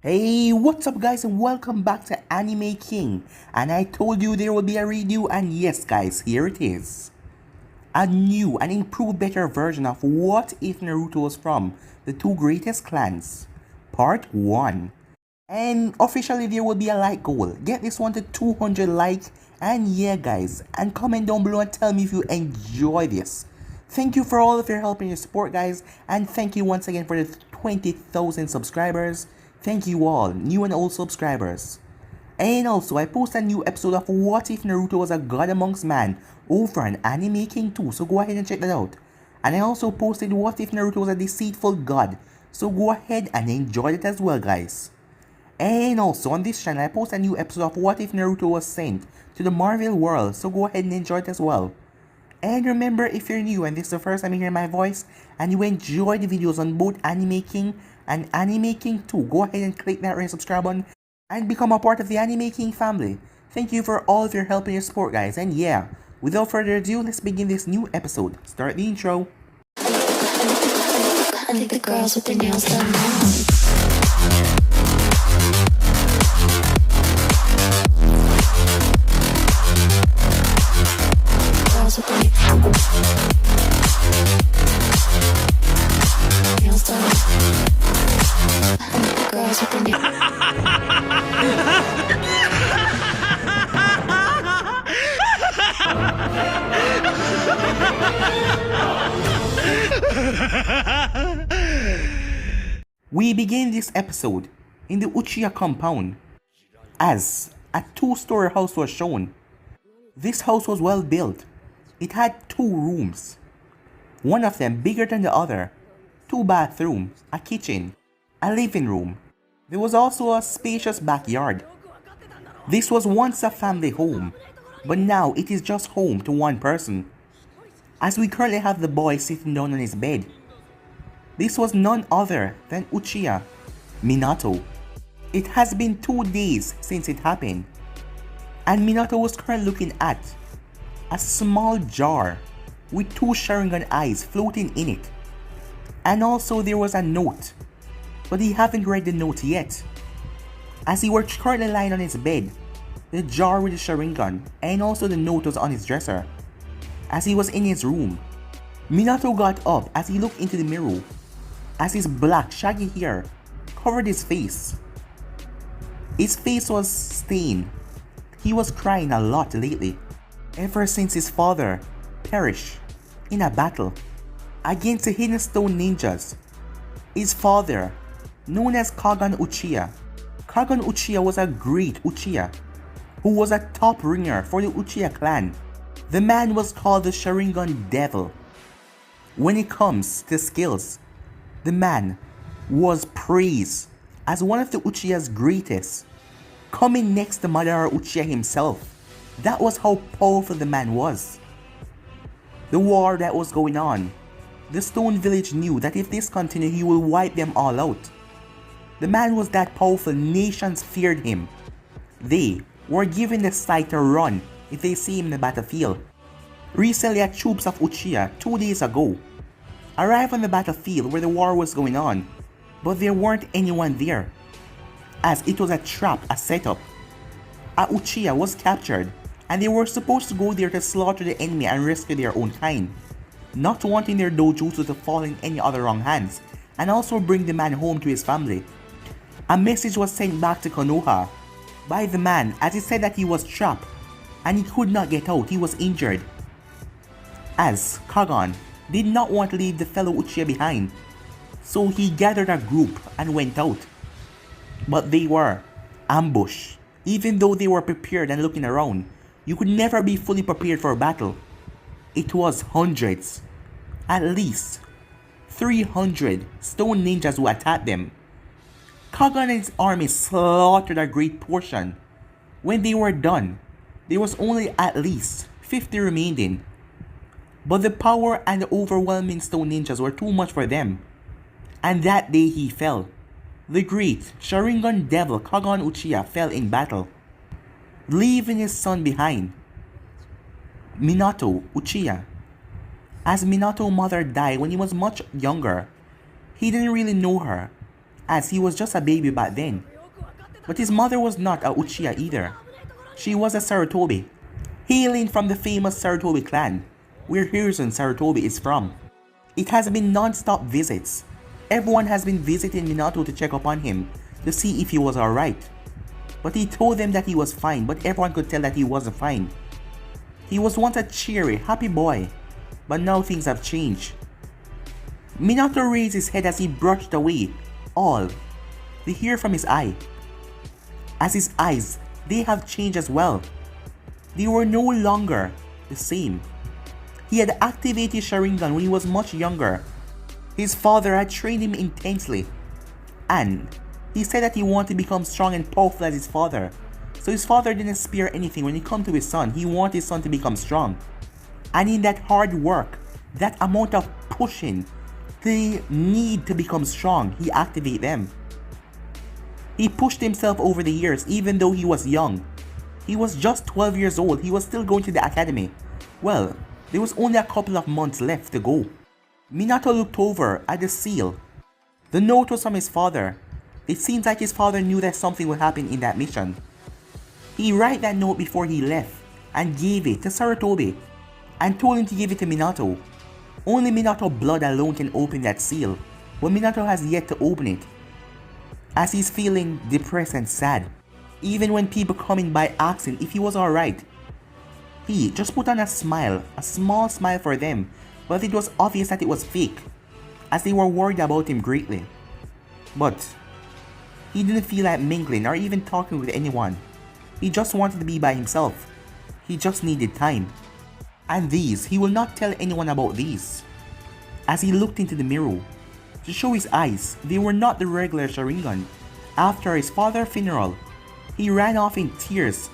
Hey, what's up guys and welcome back to Anime King. And I told you there will be a review, and yes guys, here it is. A new and improved better version of What If Naruto was from the two greatest clans. Part 1. And officially there will be a like goal. Get this one to 200 likes, and yeah guys, and comment down below and tell me if you enjoy this. Thank you for all of your help and your support guys, and thank you once again for the 20,000 subscribers. Thank you all, new and old subscribers. And also, I post a new episode of What If Naruto Was a God Amongst Man over on Anime King 2, so go ahead and check that out. And I also posted What If Naruto Was a Deceitful God, so go ahead and enjoy it as well guys. And also, on this channel, I post a new episode of What If Naruto Was Sent to the Marvel world, so go ahead and enjoy it as well. And remember, if you're new and this is the first time you hear my voice and you enjoy the videos on both Anime King and Anime King 2, go ahead and click that red subscribe button and become a part of the Anime King family. Thank you for all of your help and your support guys, and yeah, without further ado, let's begin this new episode. Start the intro. I think the girls with their nails done now. Girls with their nails done. I think the girls with their We begin this episode in the Uchiha compound as a two-story house was shown. This house was well built. It had two rooms, one of them bigger than the other, two bathrooms, a kitchen, a living room. There was also a spacious backyard. This was once a family home, but now it is just home to one person, as we currently have the boy sitting down on his bed. This was none other than Uchiha, Minato. It has been 2 days since it happened, and Minato was currently looking at a small jar with two Sharingan eyes floating in it. And also there was a note, but he haven't read the note yet. As he was currently lying on his bed, the jar with the Sharingan and also the note was on his dresser. As he was in his room, Minato got up as he looked into the mirror, as his black shaggy hair covered his face. His face was stained. He was crying a lot lately, ever since his father perished in a battle against the Hidden Stone Ninjas. His father, known as Kagan Uchiha. Kagan Uchiha was a great Uchiha who was a top ringer for the Uchiha clan. The man was called the Sharingan Devil. When it comes to skills, the man was praised as one of the Uchiha's greatest, coming next to Madara Uchiha himself. That was how powerful the man was. The war that was going on, the Stone Village knew that if this continued, he will wipe them all out. The man was that powerful, nations feared him. They were given the sight to run if they see him in the battlefield. Recently, a troops of Uchiha 2 days ago arrived on the battlefield where the war was going on, but there weren't anyone there, as it was a trap, a setup. A Uchiha was captured, and they were supposed to go there to slaughter the enemy and rescue their own kind, not wanting their dojutsu to fall in any other wrong hands, and also bring the man home to his family. A message was sent back to Konoha by the man, as he said that he was trapped and he could not get out, he was injured. As Kagan did not want to leave the fellow Uchiha behind, so he gathered a group and went out. But they were ambushed. Even though they were prepared and looking around, you could never be fully prepared for a battle. It was hundreds, at least 300 stone ninjas who attacked them. Kagan and his army slaughtered a great portion. When they were done, there was only at least 50 remaining. But the power and the overwhelming stone ninjas were too much for them. And that day he fell. The great Sharingan Devil Kagan Uchiha fell in battle, leaving his son behind, Minato Uchiha. As Minato's mother died when he was much younger, he didn't really know her, as he was just a baby back then. But his mother was not a Uchiha either. She was a Sarutobi, hailing from the famous Sarutobi clan, where Hiruzen Sarutobi is from. It has been non-stop visits. Everyone has been visiting Minato to check upon him, to see if he was alright. But he told them that he was fine, but everyone could tell that he wasn't fine. He was once a cheery, happy boy, but now things have changed. Minato raised his head as he brushed away all the hair from his eye. As his eyes, they have changed as well. They were no longer the same. He had activated Sharingan when he was much younger. His father had trained him intensely, and he said that he wanted to become strong and powerful as his father. So his father didn't spare anything when it came to his son. He wanted his son to become strong. And in that hard work, that amount of pushing, the need to become strong, he activated them. He pushed himself over the years even though he was young. He was just 12 years old. He was still going to the academy. Well, there was only a couple of months left to go. Minato looked over at the seal. The note was from his father. It seems like his father knew that something would happen in that mission. He wrote that note before he left and gave it to Sarutobi and told him to give it to Minato. Only Minato blood alone can open that seal, but Minato has yet to open it, as he's feeling depressed and sad. Even when people coming by asking if he was alright, he just put on a smile, a small smile for them, but it was obvious that it was fake, as they were worried about him greatly. But he didn't feel like mingling or even talking with anyone. He just wanted to be by himself. He just needed time. And these, he will not tell anyone about these. As he looked into the mirror, to show his eyes, they were not the regular Sharingan. After his father's funeral, he ran off in tears.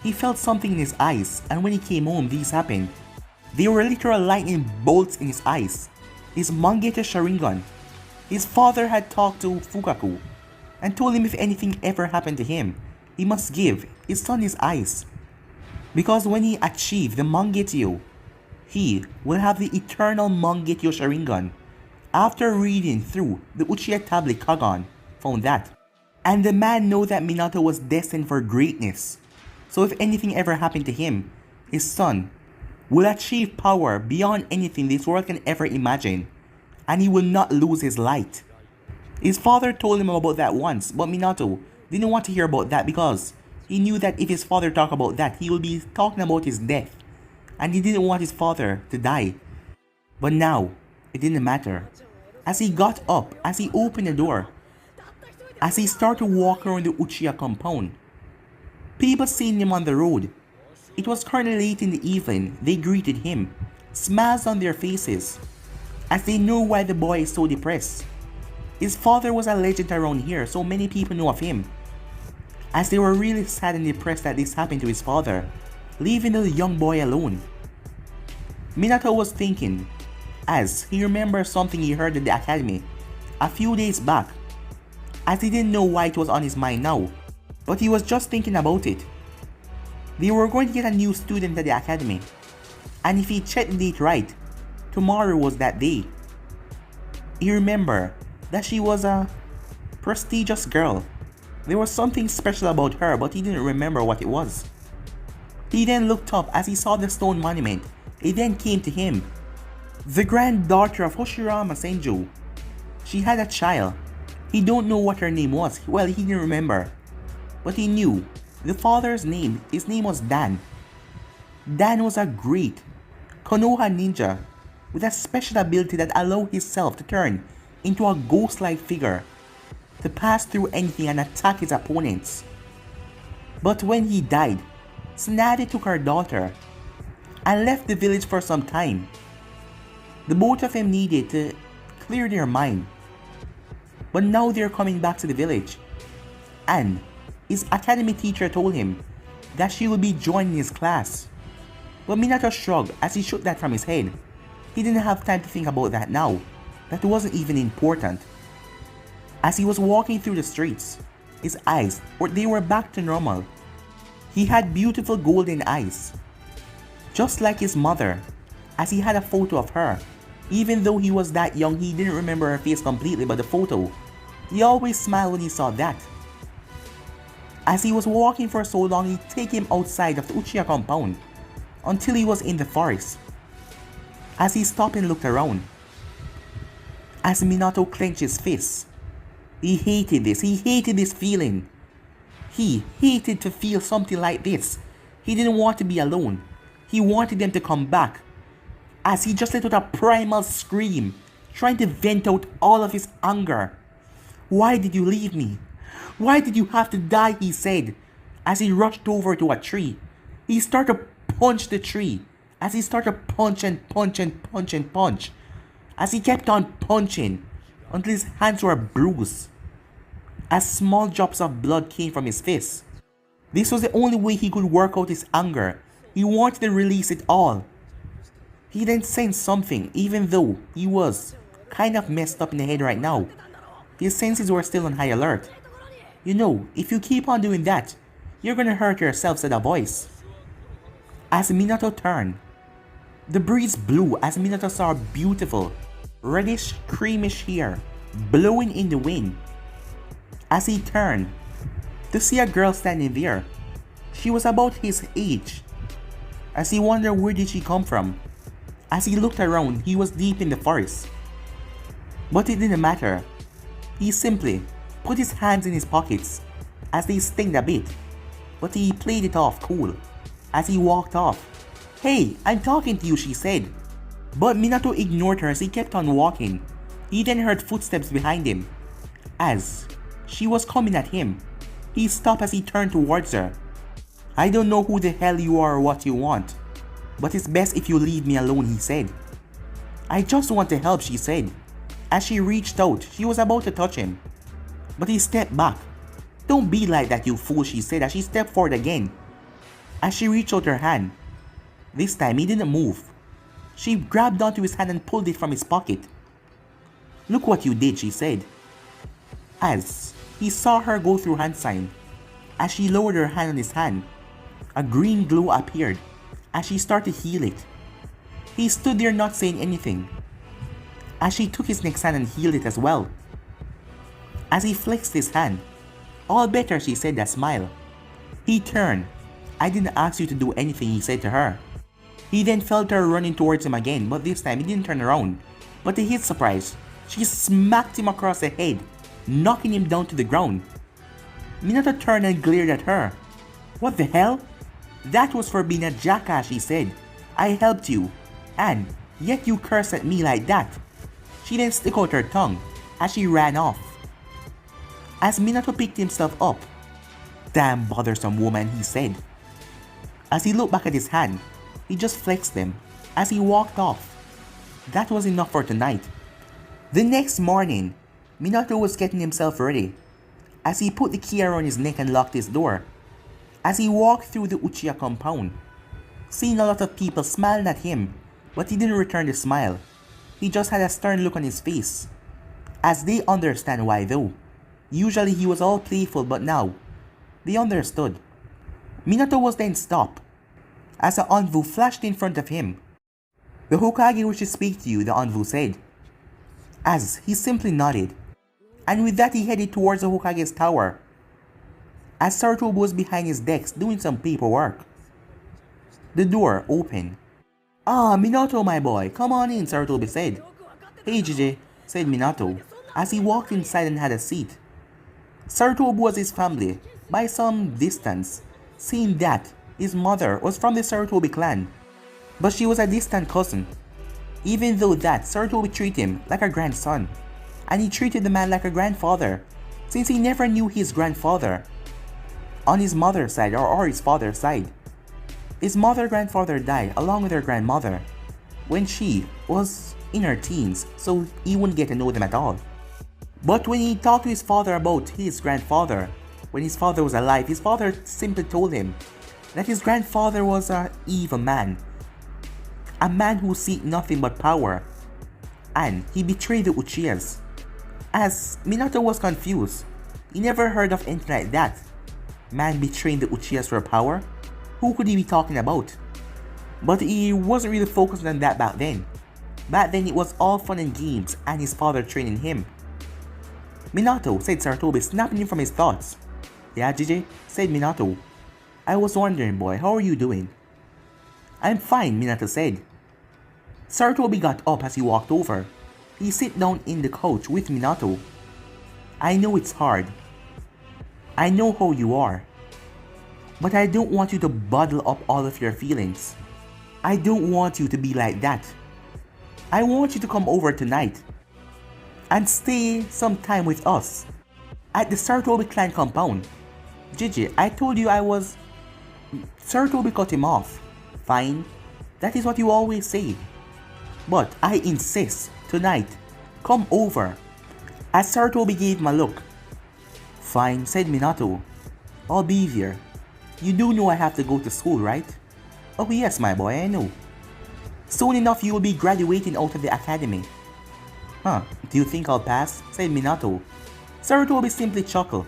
He felt something in his eyes, and when he came home, these happened. They were literal lightning bolts in his eyes. His Mangekyo Sharingan. His father had talked to Fukaku and told him if anything ever happened to him, he must give his son his eyes. Because when he achieved the Mangekyo, he will have the eternal Mangekyo Sharingan. After reading through the Uchiha tablet, Kagon found that. And the man knew that Minato was destined for greatness. So if anything ever happened to him, his son will achieve power beyond anything this world can ever imagine. And he will not lose his light. His father told him about that once, but Minato didn't want to hear about that because he knew that if his father talked about that, he would be talking about his death. And he didn't want his father to die. But now, it didn't matter. As he got up, as he opened the door, as he started to walk around the Uchiha compound, people seen him on the road. It was kinda late in the evening. They greeted him, smiles on their faces, as they knew why the boy is so depressed. His father was a legend around here, so many people knew of him, as they were really sad and depressed that this happened to his father, leaving the young boy alone. Minato was thinking, as he remembered something he heard at the academy a few days back, as he didn't know why it was on his mind now, but he was just thinking about it. They were going to get a new student at the academy, and if he checked the date right, tomorrow was that day. He remembered that she was a prestigious girl. There was something special about her, but he didn't remember what it was. He then looked up as he saw the stone monument. It then came to him. The granddaughter of Kushina Senju. She had a child. He don't know what her name was. Well, he didn't remember. But he knew the father's name. His name was Dan. Dan was a great Konoha ninja with a special ability that allowed himself to turn into a ghost-like figure to pass through anything and attack his opponents. But when he died, Tsunade took her daughter and left the village for some time. The both of them needed to clear their mind. But now they're coming back to the village, and his academy teacher told him that she will be joining his class. But Minato shrugged as he shook that from his head. He didn't have time to think about that now. That wasn't even important. As he was walking through the streets, his eyes they were back to normal. He had beautiful golden eyes, just like his mother, as he had a photo of her. Even though he was that young, he didn't remember her face completely, but the photo He always smiled when he saw that. As he was walking for so long, he'd take him outside of the Uchiha compound until he was in the forest. As he stopped and looked around, as Minato clenched his fists, he hated this. He hated this feeling. He hated to feel something like this. He didn't want to be alone. He wanted them to come back. As he just let out a primal scream, trying to vent out all of his anger. "Why did you leave me? Why did you have to die?" he said, as he rushed over to a tree. He started to punch the tree, as he started to punch and punch and punch and punch, as he kept on punching until his hands were bruised, as small drops of blood came from his fists. This was the only way he could work out his anger. He wanted to release it all. He then sensed something, even though he was kind of messed up in the head right now. His senses were still on high alert. "You know, if you keep on doing that, you're gonna hurt yourself," said a voice. As Minato turned, the breeze blew as Minato saw beautiful, reddish, creamish hair blowing in the wind. As he turned to see a girl standing there, she was about his age. As he wondered where did she come from. As he looked around, he was deep in the forest. But it didn't matter. He simply put his hands in his pockets as they stinged a bit, but he played it off cool as he walked off. "Hey, I'm talking to you," she said. But Minato ignored her as he kept on walking. He then heard footsteps behind him. As she was coming at him, he stopped as he turned towards her. "I don't know who the hell you are or what you want, but it's best if you leave me alone," he said. "I just want to help," she said. As she reached out, she was about to touch him, but he stepped back. "Don't be like that, you fool," she said as she stepped forward again. As she reached out her hand, this time he didn't move. She grabbed onto his hand and pulled it from his pocket. "Look what you did," she said. As he saw her go through hand sign, as she lowered her hand on his hand, a green glow appeared as she started to heal it. He stood there not saying anything, as she took his next hand and healed it as well. As he flexed his hand, "All better," she said, that smile. He turned. "I didn't ask you to do anything," he said to her. He then felt her running towards him again, but this time he didn't turn around. But to his surprise, she smacked him across the head, knocking him down to the ground. Minato turned and glared at her. "What the hell? That was for being a jackass," she said. "I helped you, and yet you curse at me like that." She then stuck out her tongue as she ran off. As Minato picked himself up, "Damn bothersome woman," he said. As he looked back at his hand, he just flexed them as he walked off. That was enough for tonight. The next morning, Minato was getting himself ready as he put the key around his neck and locked his door. As he walked through the Uchiha compound, seeing a lot of people smiling at him, but he didn't return the smile. He just had a stern look on his face. As they understand why though. Usually he was all playful, but now they understood. Minato was then stopped as the Anvu flashed in front of him. "The Hokage wishes to speak to you," the Anvu said. As he simply nodded, and with that he headed towards the Hokage's tower. As Sarutobi was behind his desk doing some paperwork. The door opened. "Ah, Minato, my boy, come on in," Sarutobi said. "Hey, JJ," said Minato, as he walked inside and had a seat. Sarutobi was his family by some distance, seeing that his mother was from the Sarutobi clan, but she was a distant cousin. Even though that, Sarutobi treated him like a grandson, and he treated the man like a grandfather, since he never knew his grandfather on his mother's side or his father's side. His grandfather died along with her grandmother when she was in her teens, so he wouldn't get to know them at all. But when he talked to his father about his grandfather, when his father was alive, his father simply told him that his grandfather was an evil man. A man who seeked nothing but power, and he betrayed the Uchihas. As Minato was confused, he never heard of anything like that. Man betraying the Uchihas for power? Who could he be talking about? But he wasn't really focused on that back then. Back then it was all fun and games and his father training him. Minato, said Sarutobi, snapping him from his thoughts. Yeah, JJ, said Minato. I was wondering, boy, how are you doing? I'm fine, Minato said. Sarutobi got up as he walked over. He sat down in the couch with Minato. I know it's hard. I know how you are. But I don't want you to bottle up all of your feelings. I don't want you to be like that. I want you to come over tonight and stay some time with us at the Sarutobi clan compound. Gigi, I told you I was... Sarutobi cut him off. Fine, that is what you always say. But I insist, tonight, come over. As Sarutobi gave him a look. Fine, said Minato. I'll be there. You do know I have to go to school, right? Oh yes, my boy, I know. Soon enough you will be graduating out of the academy. Huh, do you think I'll pass? Said Minato. Sarutobi simply chuckled.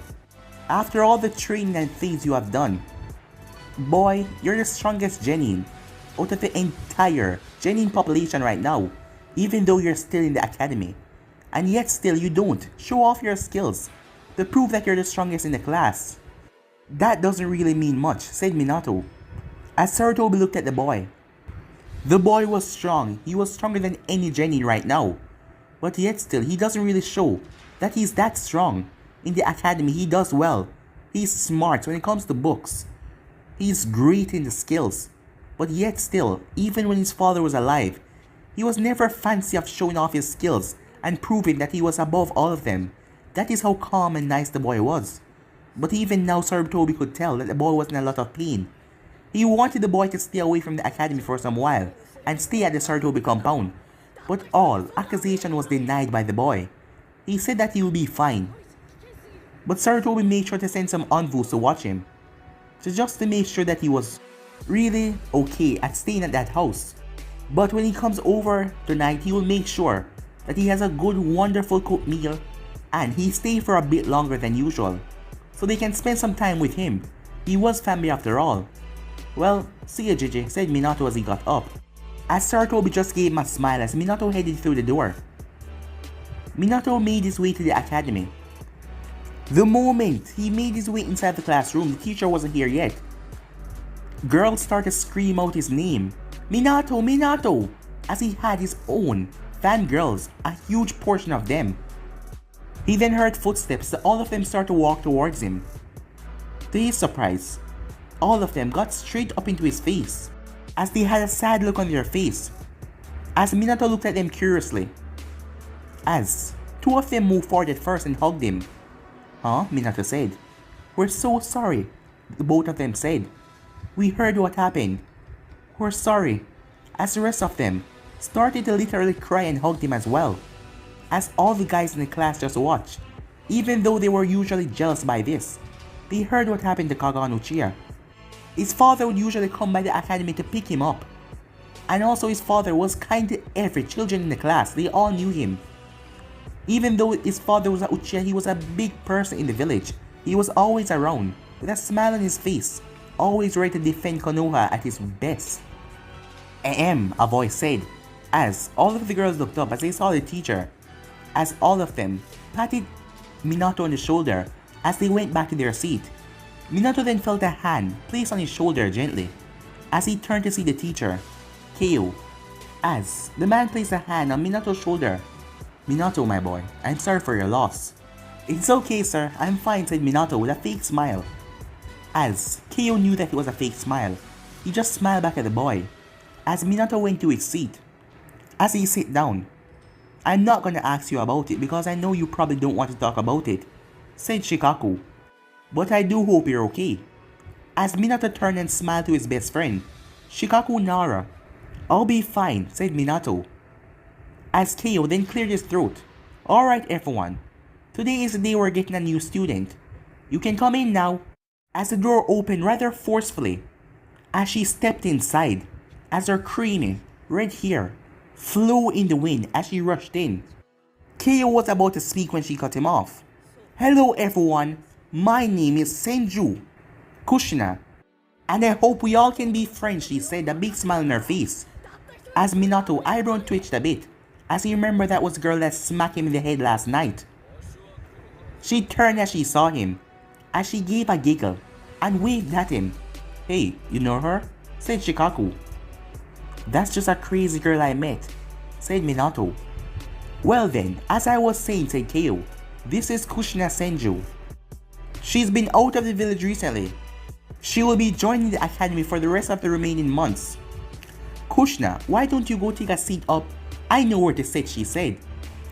After all the training and things you have done. Boy, you're the strongest genin out of the entire genin population right now, even though you're still in the academy. And yet still you don't show off your skills to prove that you're the strongest in the class. That doesn't really mean much, said Minato. As Sarutobi looked at the boy. The boy was strong. He was stronger than any genin right now. But yet still, he doesn't really show that he's that strong. In the academy, he does well. He's smart when it comes to books. He's great in the skills. But yet still, even when his father was alive, he was never fancy of showing off his skills and proving that he was above all of them. That is how calm and nice the boy was. But even now, Sarutobi could tell that the boy was in a lot of pain. He wanted the boy to stay away from the academy for some while and stay at the Sarutobi compound. But all accusation was denied by the boy. He said that he would be fine. But Sarutobi made sure to send some envoys to watch him. Just to make sure that he was really okay at staying at that house. But when he comes over tonight, he will make sure that he has a good, wonderful cooked meal and he stays for a bit longer than usual, so they can spend some time with him. He was family after all. Well, see ya, Gigi, said Minato as he got up. As Sarutobi just gave him a smile as Minato headed through the door. Minato made his way to the academy. The moment he made his way inside the classroom, the teacher wasn't here yet. Girls started to scream out his name. Minato, Minato! As he had his own fangirls, a huge portion of them. He then heard footsteps, so all of them started to walk towards him. To his surprise, all of them got straight up into his face, as they had a sad look on their face, as Minato looked at them curiously. As two of them moved forward at first and hugged him. Huh? Minato said. We're so sorry, the both of them said. We heard what happened. We're sorry. As the rest of them started to literally cry and hugged him as well. As all the guys in the class just watched, even though they were usually jealous by this. They heard what happened to Kagane Uchiha. His father would usually come by the academy to pick him up. And also his father was kind to every children in the class, they all knew him. Even though his father was a Uchiha, he was a big person in the village. He was always around, with a smile on his face, always ready to defend Konoha at his best. Ahem, a voice said, as all of the girls looked up as they saw the teacher, as all of them patted Minato on the shoulder as they went back to their seat. Minato then felt a hand placed on his shoulder gently, as he turned to see the teacher, Keo, as the man placed a hand on Minato's shoulder. Minato, my boy, I'm sorry for your loss. It's okay, sir, I'm fine, said Minato with a fake smile. As Keo knew that it was a fake smile, he just smiled back at the boy, as Minato went to his seat. As he sat down, I'm not gonna ask you about it because I know you probably don't want to talk about it, said Shikaku. But I do hope you're okay. As Minato turned and smiled to his best friend, Shikaku Nara. I'll be fine, said Minato. As Keo then cleared his throat. Alright everyone, today is the day we're getting a new student. You can come in now. As the door opened rather forcefully, as she stepped inside, as her creamy red hair flew in the wind as she rushed in. Keo was about to speak when she cut him off. Hello everyone, my name is Senju, Kushina, and I hope we all can be friends, she said, a big smile on her face. As Minato eyebrow twitched a bit, as he remembered that was the girl that smacked him in the head last night. She turned as she saw him, as she gave a giggle and waved at him. "Hey, you know her?" said Shikaku. "That's just a crazy girl I met," said Minato. "Well then, as I was saying," said Keo, "this is Kushina Senju. She's been out of the village recently. She will be joining the academy for the rest of the remaining months. Kushina, why don't you go take a seat up? I know where to sit," she said,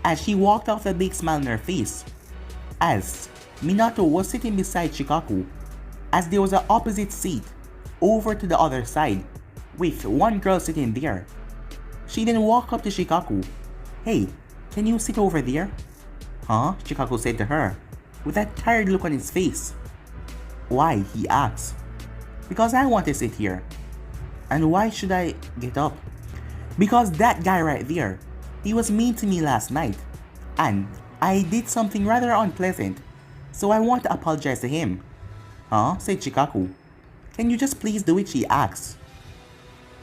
as she walked off with a big smile on her face. As Minato was sitting beside Shikaku, as there was an opposite seat over to the other side, with one girl sitting there. She then walked up to Shikaku. "Hey, can you sit over there?" "Huh?" Shikaku said to her, with that tired look on his face. "Why?" he asked. "Because I want to sit here." "And why should I get up?" "Because that guy right there, he was mean to me last night, and I did something rather unpleasant, so I want to apologize to him." "Huh?" said Shikaku. "Can you just please do it?" she asked.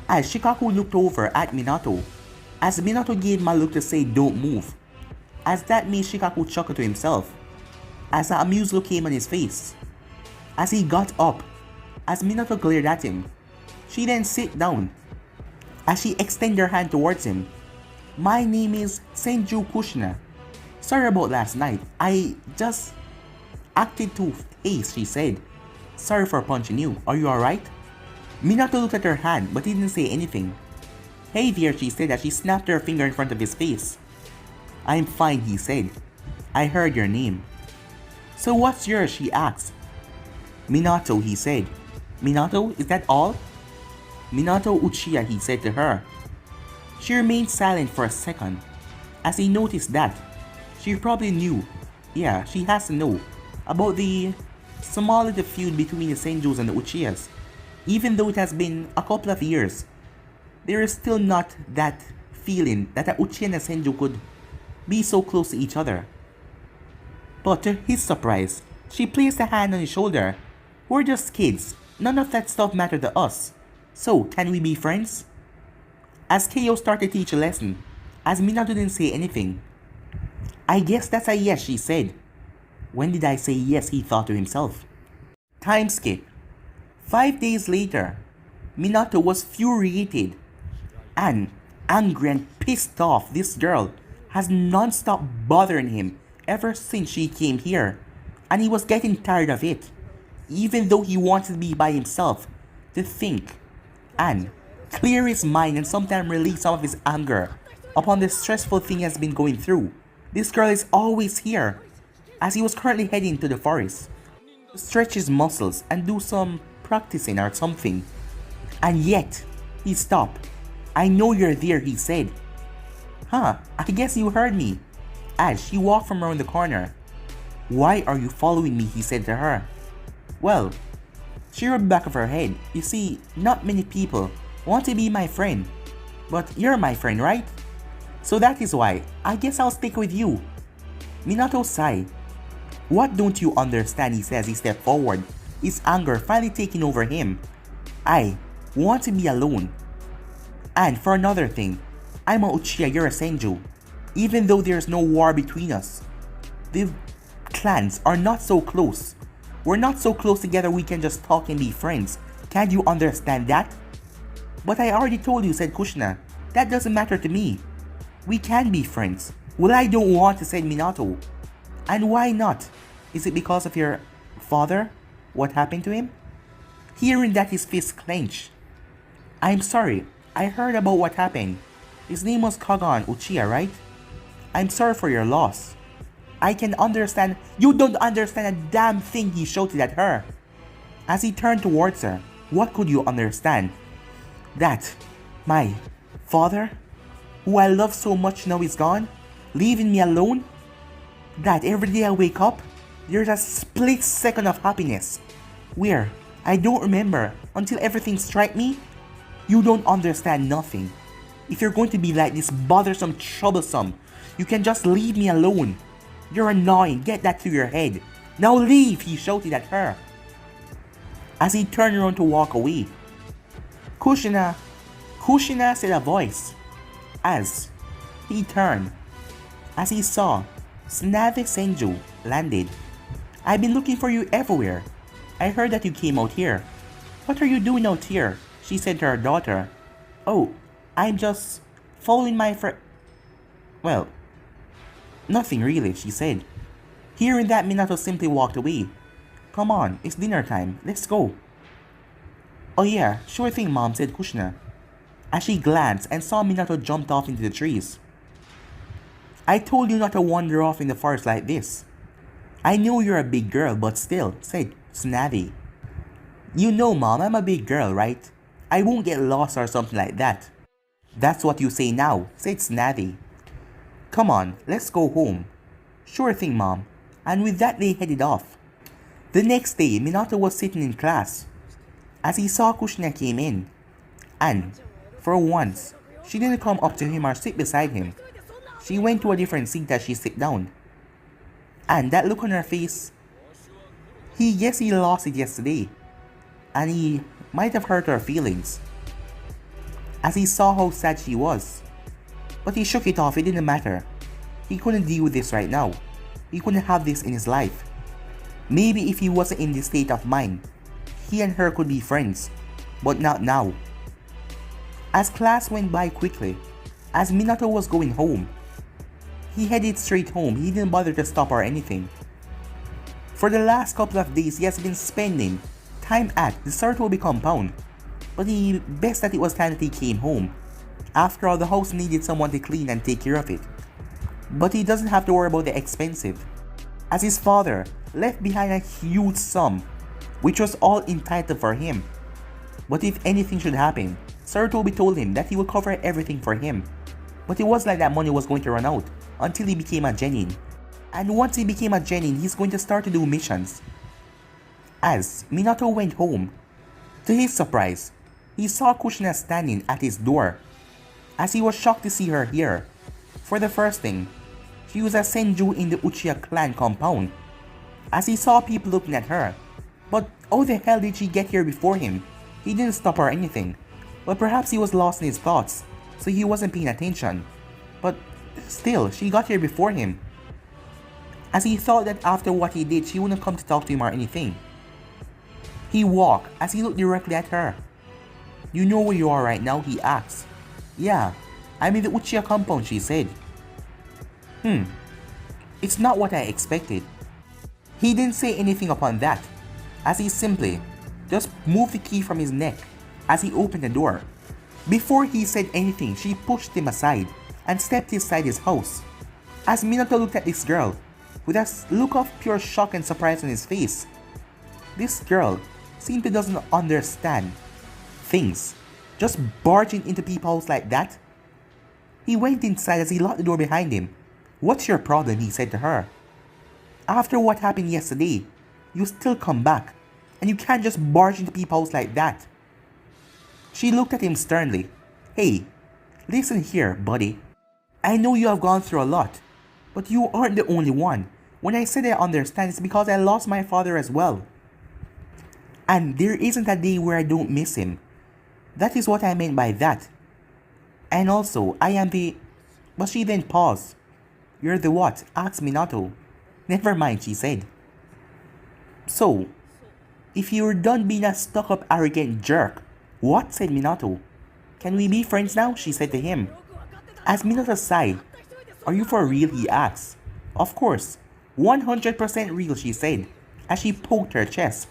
As Shikaku looked over at Minato, as Minato gave him a look to say don't move, as that made Shikaku chuckle to himself, as an amused look came on his face. As he got up, as Minato glared at him, she then sat down, as she extended her hand towards him. "My name is Senju Kushina. Sorry about last night, I just acted too hasty," she said. "Sorry for punching you, are you alright?" Minato looked at her hand but didn't say anything. "Hey there," she said as she snapped her finger in front of his face. "I'm fine," he said. "I heard your name." "So what's yours?" she asked. "Minato," he said. "Minato, is that all?" "Minato Uchiha," he said to her. She remained silent for a second, as he noticed that she probably knew, yeah, she has to know, about the small little feud between the Senjus and the Uchihas. Even though it has been a couple of years, there is still not that feeling that a Uchiha and a Senju could be so close to each other. But to his surprise, she placed a hand on his shoulder. "We're just kids, none of that stuff mattered to us. So, can we be friends?" As Keo started to teach a lesson, as Minato didn't say anything. "I guess that's a yes," she said. When did I say yes, he thought to himself. Time skip. 5 days later, Minato was furiated and angry and pissed off. This girl has non-stop bothering him ever since she came here, and he was getting tired of it, even though he wanted to be by himself to think and clear his mind and sometimes release some of his anger upon the stressful thing he has been going through. This girl is always here, as he was currently heading to the forest to stretch his muscles and do some practicing or something. And yet, he stopped. "I know you're there," he said. "Huh, I guess you heard me," as she walked from around the corner. "Why are you following me?" he said to her. Well, she rubbed the back of her head. "You see, not many people want to be my friend, but you're my friend, right? So that is why, I guess I'll stick with you." Minato sighed. "What don't you understand?" he says. He stepped forward, his anger finally taking over him. "I want to be alone. And for another thing, I'm a Uchiha, you're a Senju. Even though there's no war between us, the clans are not so close. We're not so close together we can just talk and be friends. Can't you understand that?" "But I already told you," said Kushina. "That doesn't matter to me. We can be friends." "Well, I don't want to," said Minato. "And why not? Is it because of your father? What happened to him?" Hearing that, his fist clenched. "I'm sorry, I heard about what happened. His name was Kagan Uchiha, right? I'm sorry for your loss. I can understand." "You don't understand a damn thing," he shouted at her. As he turned towards her, "What could you understand? That my father, who I love so much, now is gone, leaving me alone? That every day I wake up, there's a split second of happiness, where I don't remember until everything strikes me? You don't understand nothing. If you're going to be like this bothersome, troublesome, you can just leave me alone. You're annoying, get that through your head. Now leave," he shouted at her. As he turned around to walk away. Kushina, said a voice. As he turned, as he saw Tsunade Senju landed. I've been looking for you everywhere. I heard that you came out here. What are you doing out here? She said to her daughter. Oh, I'm just following my Well, nothing really, she said. Hearing that, Minato simply walked away. Come on, it's dinner time, let's go. Oh yeah, sure thing, Mom, said Kushina, as she glanced and saw Minato jumped off into the trees. I told you not to wander off in the forest like this. I know you're a big girl, but still, said Tsunade. You know, Mom, I'm a big girl, right? I won't get lost or something like that. That's what you say now, said Tsunade. Come on, let's go home. Sure thing, Mom. And with that they headed off. The next day, Minato was sitting in class as he saw Kushina came in. And, for once, she didn't come up to him or sit beside him. She went to a different seat as she sat down. And that look on her face, he lost it yesterday. And he might have hurt her feelings, as he saw how sad she was. But he shook it off, it didn't matter. He couldn't deal with this right now. He couldn't have this in his life. Maybe if he wasn't in this state of mind, he and her could be friends, but not now. As class went by quickly, as Minato was going home, he headed straight home. He didn't bother to stop or anything. For the last couple of days, he has been spending time at the Sarutobi compound, but he best that it was time that he came home. After all, the house needed someone to clean and take care of it. But he doesn't have to worry about the expensive, as his father left behind a huge sum, which was all entitled for him. But if anything should happen, Sarutobi told him that he would cover everything for him. But it was like that money was going to run out until he became a genin. And once he became a genin, he's going to start to do missions. As Minato went home, to his surprise, he saw Kushina standing at his door, as he was shocked to see her here. For the first thing, she was a Senju in the Uchiha clan compound, as he saw people looking at her. But how the hell did she get here before him? He didn't stop her or anything, but perhaps he was lost in his thoughts, so he wasn't paying attention. But still, she got here before him, as he thought that after what he did, she wouldn't come to talk to him or anything. He walked as he looked directly at her. You know where you are right now? He asked. Yeah, I'm in the Uchiha compound, she said. It's not what I expected. He didn't say anything upon that, as he simply just moved the key from his neck as he opened the door. Before he said anything, she pushed him aside and stepped inside his house. As Minato looked at this girl, with a look of pure shock and surprise on his face. This girl seemed to doesn't understand things, just barging into people's house like that. He went inside as he locked the door behind him. What's your problem? He said to her. After what happened yesterday, you still come back, and you can't just barge into people's house like that. She looked at him sternly. Hey, listen here, buddy. I know you have gone through a lot, but you aren't the only one. When I said I understand, it's because I lost my father as well. And there isn't a day where I don't miss him. That is what I meant by that. And also, I am the... But she then paused. You're the what? Asked Minato. Never mind, she said. So, if you're done being a stuck-up arrogant jerk, what? Said Minato. Can we be friends now? She said to him. As Minato sighed, are you for real? He asked. Of course, 100% real, she said, as she poked her chest.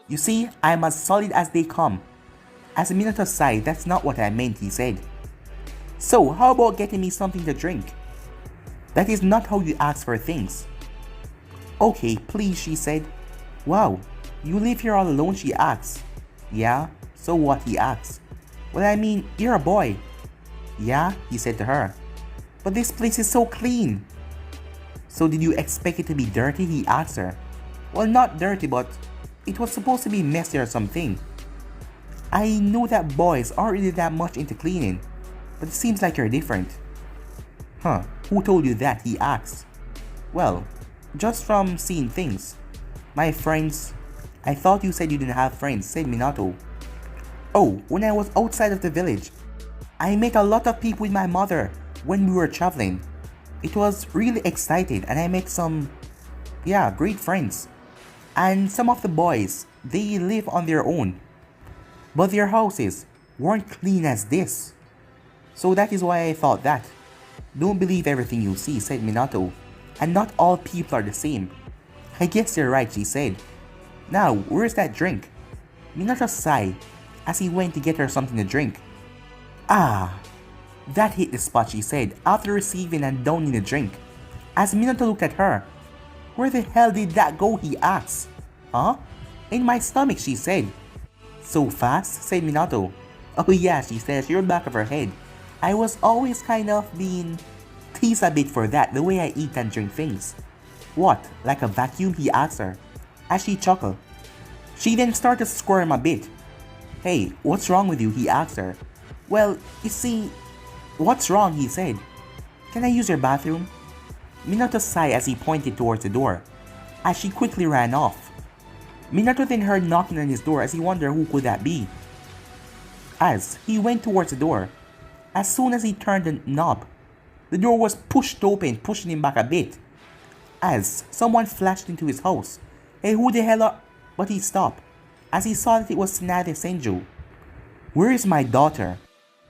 You see, I'm as solid as they come. As Minato sighed, that's not what I meant, he said. So, how about getting me something to drink? That is not how you ask for things. Okay, please, she said. Wow, you live here all alone, she asked. Yeah, so what? He asked. Well, I mean, you're a boy. Yeah, he said to her. But this place is so clean. So did you expect it to be dirty? He asked her. Well, not dirty, but it was supposed to be messy or something. I know that boys aren't really that much into cleaning, but it seems like you're different. Huh, who told you that? He asked. Well, just from seeing things. My friends. I thought you said you didn't have friends, said Minato. Oh, when I was outside of the village, I met a lot of people with my mother when we were traveling. It was really excited and I met some, great friends. And some of the boys, they live on their own. But their houses weren't clean as this. So that is why I thought that. Don't believe everything you see, said Minato. And not all people are the same. I guess you're right, she said. Now, where's that drink? Minato sighed as he went to get her something to drink. Ah, that hit the spot, she said, after receiving and downing the drink. As Minato looked at her, where the hell did that go, he asked. Huh? In my stomach, she said. So fast, said Minato. Oh yeah, she said, you're back of her head. I was always kind of being teased a bit for that, the way I eat and drink things. What, like a vacuum, he asked her, as she chuckled. She then started to squirm a bit. Hey, what's wrong with you, he asked her. Well, you see, what's wrong, he said. Can I use your bathroom? Minato sighed as he pointed towards the door, as she quickly ran off. Minato then heard knocking on his door as he wondered who could that be. As he went towards the door, as soon as he turned the knob, the door was pushed open, pushing him back a bit. As someone flashed into his house. Hey, who the hell are... But he stopped, as he saw that it was Tsunade Senju. Where is my daughter?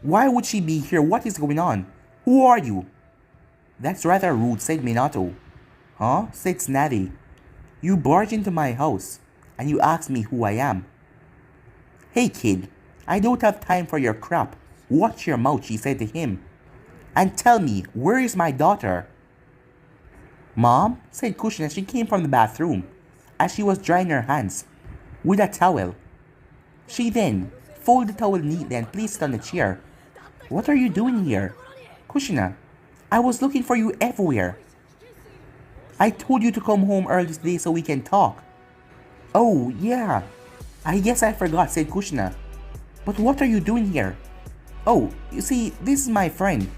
Why would she be here? What is going on? Who are you? That's rather rude, said Minato. Huh? Said Tsunade. You barged into my house, and you asked me who I am. Hey kid, I don't have time for your crap. Watch your mouth, she said to him. And tell me, where is my daughter? Mom, said Kushina as she came from the bathroom, as she was drying her hands with a towel. She then folded the towel neatly and placed it on the chair. What are you doing here? Kushina, I was looking for you everywhere. I told you to come home early today so we can talk. Oh, yeah. I guess I forgot, said Kushina. But what are you doing here? Oh, you see, this is my friend.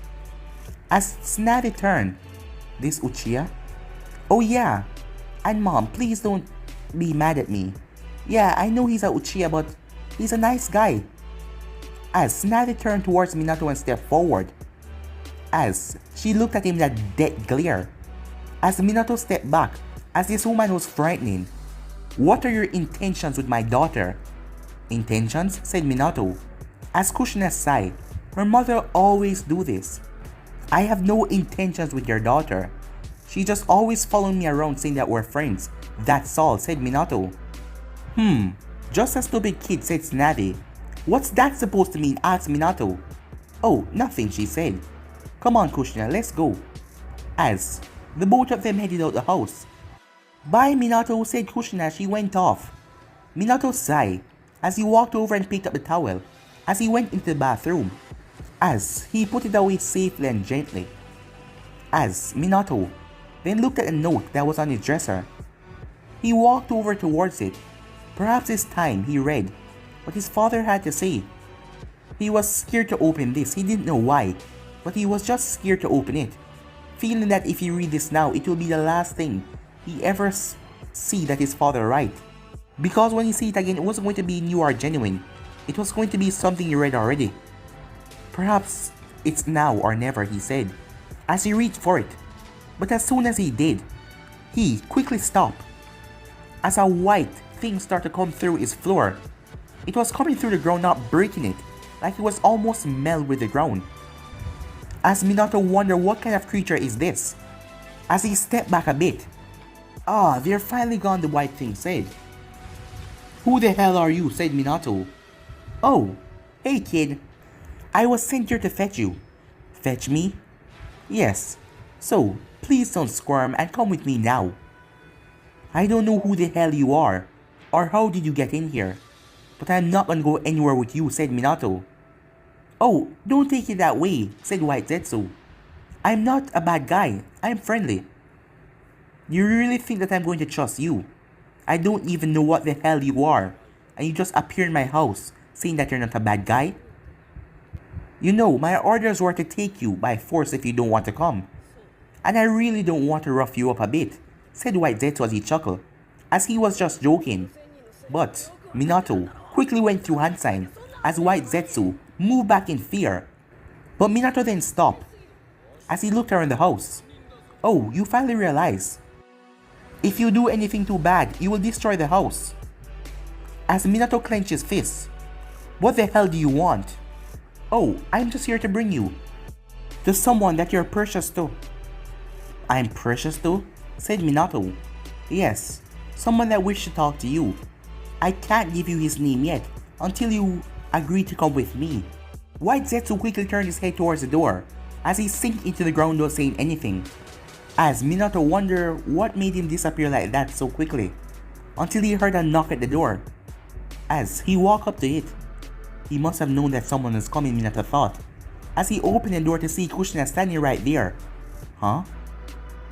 As Tsunade turned, this Uchiha? Oh yeah. And mom, please don't be mad at me. Yeah, I know he's a Uchiha, but he's a nice guy. As Tsunade turned towards Minato and stepped forward, as she looked at him with a dead glare. As Minato stepped back, as this woman was frightening. What are your intentions with my daughter? Intentions? Said Minato. As Kushina sighed, her mother always do this. I have no intentions with your daughter. She just always following me around saying that we're friends. That's all, said Minato. Just a stupid kid, said Tsunade. What's that supposed to mean? Asked Minato. Oh, nothing, she said. Come on, Kushina, let's go. As the both of them headed out the house. Bye, Minato, said Kushina as she went off. Minato sighed as he walked over and picked up the towel as he went into the bathroom, as he put it away safely and gently. As Minato then looked at a note that was on his dresser. He walked over towards it. Perhaps this time he read what his father had to say. He was scared to open this. He didn't know why, but he was just scared to open it, feeling that if he read this now, it will be the last thing he ever see that his father write. Because when he see it again, it wasn't going to be new or genuine. It was going to be something he read already. Perhaps it's now or never, he said, as he reached for it. But as soon as he did, he quickly stopped, as a white thing started to come through his floor. It was coming through the ground, not breaking it, like it was almost meld with the ground. As Minato wondered what kind of creature is this, as he stepped back a bit. Ah, they're finally gone, the white thing said. Who the hell are you? Said Minato. Oh, hey kid. I was sent here to fetch you. Fetch me? Yes. So, please don't squirm and come with me now. I don't know who the hell you are, or how did you get in here, but I'm not gonna go anywhere with you, said Minato. Oh, don't take it that way, said White Zetsu. I'm not a bad guy, I'm friendly. You really think that I'm going to trust you? I don't even know what the hell you are, and you just appear in my house, saying that you're not a bad guy? You know, my orders were to take you by force if you don't want to come. And I really don't want to rough you up a bit, said White Zetsu as he chuckled, as he was just joking. But Minato quickly went through hand sign as White Zetsu moved back in fear. But Minato then stopped, as he looked around the house. Oh, you finally realize. If you do anything too bad, you will destroy the house. As Minato clenches fists. What the hell do you want? Oh, I'm just here to bring you to someone that you're precious to. I'm precious to? Said Minato. Yes, someone that wished to talk to you. I can't give you his name yet until you agree to come with me. White Zetsu quickly turned his head towards the door as he sank into the ground without saying anything. As Minato wondered what made him disappear like that so quickly, until he heard a knock at the door. As he walked up to it, he must have known that someone was coming, Minato thought, as he opened the door to see Kushina standing right there. Huh?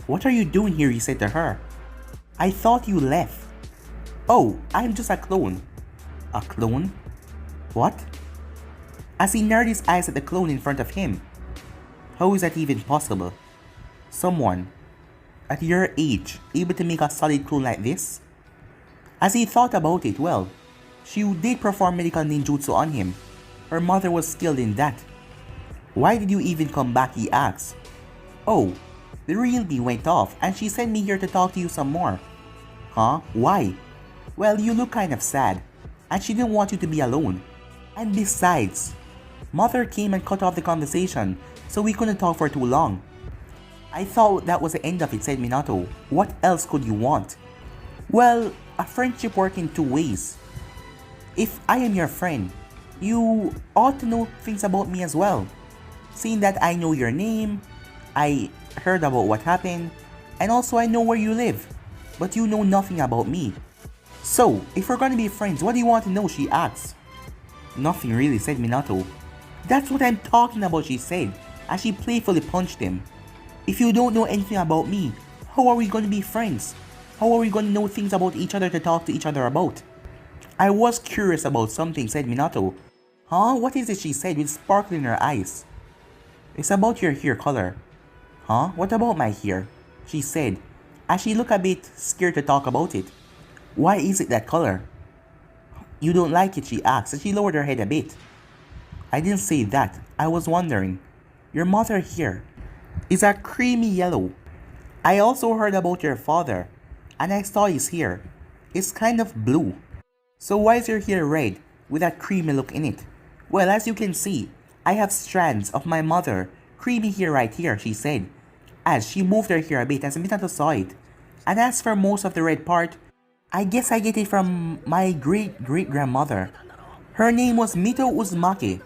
What are you doing here? He said to her. I thought you left. Oh, I'm just a clone. A clone? What? As he narrowed his eyes at the clone in front of him. How is that even possible? Someone at your age able to make a solid clone like this? As he thought about it, well, she did perform medical ninjutsu on him. Her mother was skilled in that. Why did you even come back? He asked. Oh, the real bee went off and she sent me here to talk to you some more. Huh? Why? Well, you look kind of sad and she didn't want you to be alone. And besides, mother came and cut off the conversation so we couldn't talk for too long. I thought that was the end of it, said Minato. What else could you want? Well, a friendship works in two ways. If I am your friend, you ought to know things about me as well. Seeing that I know your name, I heard about what happened, and also I know where you live, but you know nothing about me. So, if we're gonna be friends, what do you want to know? She asked. Nothing really, said Minato. That's what I'm talking about, she said, as she playfully punched him. If you don't know anything about me, how are we going to be friends? How are we going to know things about each other to talk to each other about? I was curious about something, said Minato. Huh? What is it? She said with sparkle in her eyes. It's about your hair color. Huh? What about my hair? She said, as she looked a bit scared to talk about it. Why is it that color? You don't like it? She asked, and she lowered her head a bit. I didn't say that. I was wondering. Your mother hair is a creamy yellow. I also heard about your father, and I saw his hair. It's kind of blue. So why is your hair red with that creamy look in it? Well, as you can see, I have strands of my mother creamy hair right here, she said, as she moved her hair a bit as Minato saw it. And as for most of the red part, I guess I get it from my great-great-grandmother. Her name was Mito Uzumaki.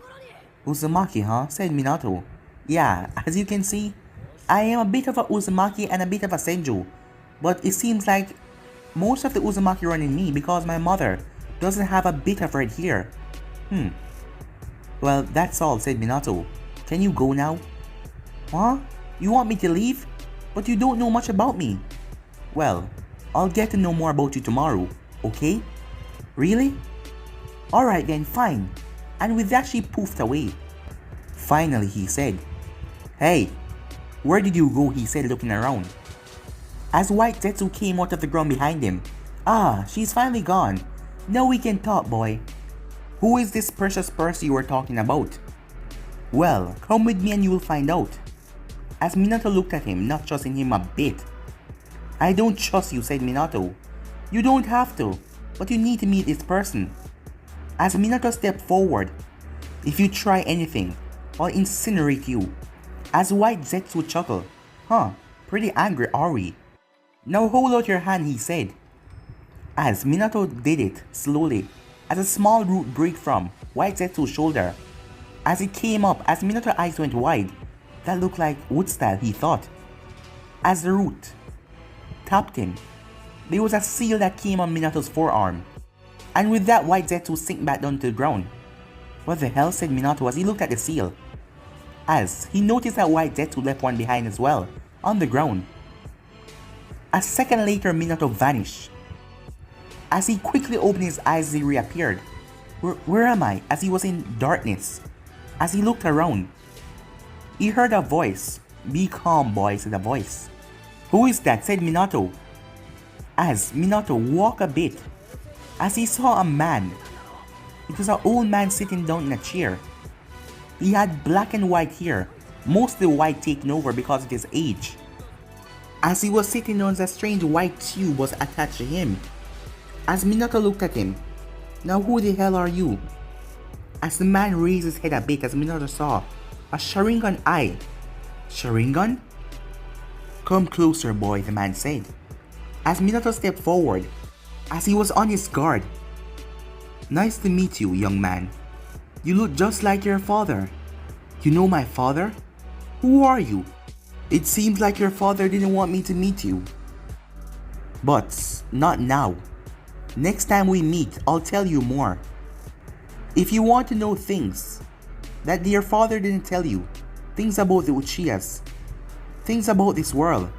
Uzumaki, huh? Said Minato. Yeah, as you can see, I am a bit of a Uzumaki and a bit of a Senju, but it seems like most of the Uzumaki run in me because my mother doesn't have a bit of red hair. Well, that's all, said Minato. Can you go now? Huh? You want me to leave? But you don't know much about me. Well, I'll get to know more about you tomorrow, okay? Really? Alright then, fine. And with that she poofed away. Finally, he said. Hey, where did you go? He said, looking around. As White Zetsu came out of the ground behind him. Ah, she's finally gone. Now we can talk, boy. Who is this precious person you were talking about? Well, come with me and you will find out. As Minato looked at him, not trusting him a bit. I don't trust you, said Minato. You don't have to, but you need to meet this person. As Minato stepped forward, if you try anything, I'll incinerate you. As White Zetsu chuckled, huh, pretty angry are we? Now hold out your hand, he said. As Minato did it slowly, as a small root broke from White Zetsu's shoulder. As it came up, as Minato's eyes went wide, that looked like wood style, he thought. As the root tapped him, there was a seal that came on Minato's forearm. And with that, White Zetsu sank back down to the ground. What the hell, said Minato as he looked at the seal. As he noticed that White Zetsu left one behind as well, on the ground. A second later, Minato vanished. As he quickly opened his eyes as he reappeared. Where am I? As he was in darkness. As he looked around, he heard a voice. Be calm, boy, said a voice. Who is that? Said Minato. As Minato walked a bit, as he saw a man. It was an old man sitting down in a chair. He had black and white hair, mostly white taken over because of his age. as he was sitting on a strange white tube was attached to him. As Minato looked at him, "Now who the hell are you?" As the man raised his head a bit as Minato saw a Sharingan eye. "Sharingan?" "Come closer, boy," the man said. As Minato stepped forward, as he was on his guard. "Nice to meet you, young man. You look just like your father." "You know my father? Who are you? It seems like your father didn't want me to meet you." "But not now. Next time we meet, I'll tell you more. If you want to know things that your father didn't tell you, things about the Uchihas, things about this world,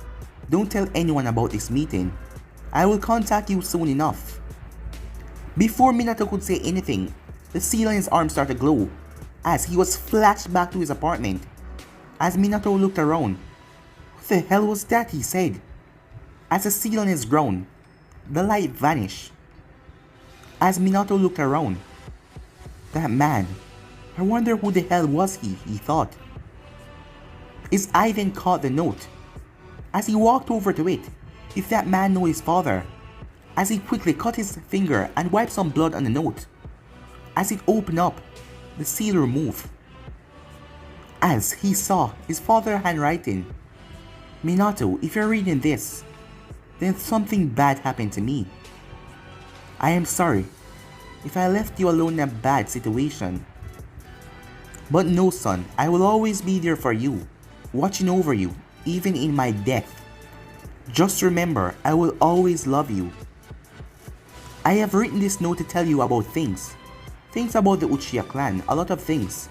don't tell anyone about this meeting. I will contact you soon enough." Before Minato could say anything, the seal on his arm started to glow as he was flashed back to his apartment. As Minato looked around, "What the hell was that?" he said. As the seal on his ground, the light vanished. As Minato looked around, "That man, I wonder who the hell was he thought. His eye then caught the note. As he walked over to it, if that man knew his father, as he quickly cut his finger and wiped some blood on the note. As it opened up, the seal removed. As he saw his father's handwriting. "Minato, if you're reading this, then something bad happened to me. I am sorry if I left you alone in a bad situation. But no, son, I will always be there for you, watching over you, even in my death. Just remember, I will always love you. I have written this note to tell you about things about the Uchiha clan, a lot of things.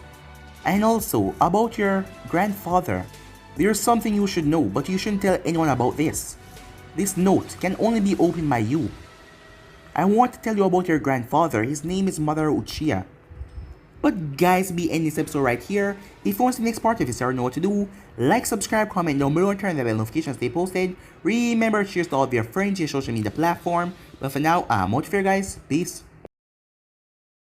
And also, about your grandfather. There's something you should know, but you shouldn't tell anyone about this. This note can only be opened by you. I want to tell you about your grandfather. His name is Madara Uchiha." But guys, we end this episode right here. If you want to see the next part of this, you already know what to do. Like, subscribe, comment down below, and turn the bell notifications stay posted. Remember, cheers to all of your friends, your social media platform. But for now, I'm out of here, guys. Peace.